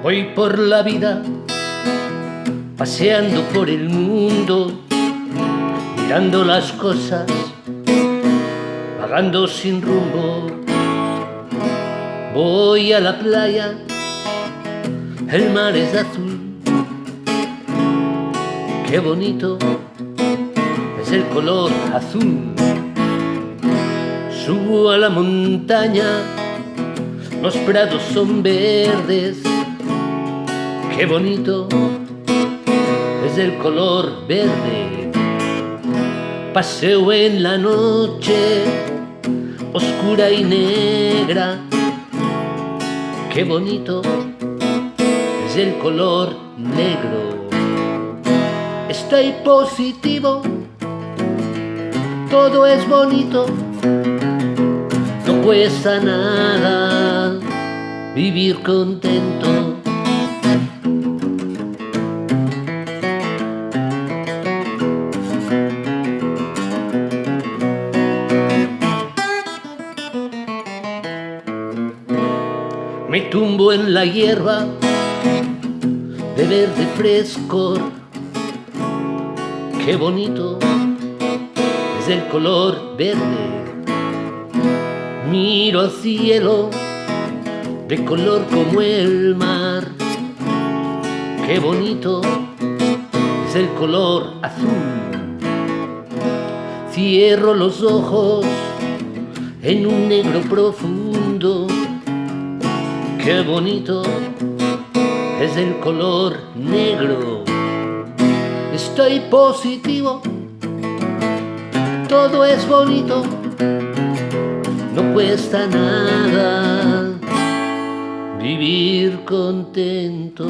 Voy por la vida, paseando por el mundo, mirando las cosas, vagando sin rumbo. Voy a la playa, el mar es azul, qué bonito es el color azul. Subo a la montaña, los prados son verdes, qué bonito es el color verde. Paseo en la noche, oscura y negra, qué bonito es el color negro. Estoy positivo, todo es bonito, no cuesta nada vivir contento. Me tumbo en la hierba de verde frescor, qué bonito es el color verde. Miro al cielo de color como el mar, qué bonito es el color azul. Cierro los ojos en un negro profundo, qué bonito es el color negro. Estoy positivo, todo es bonito, no cuesta nada vivir contento.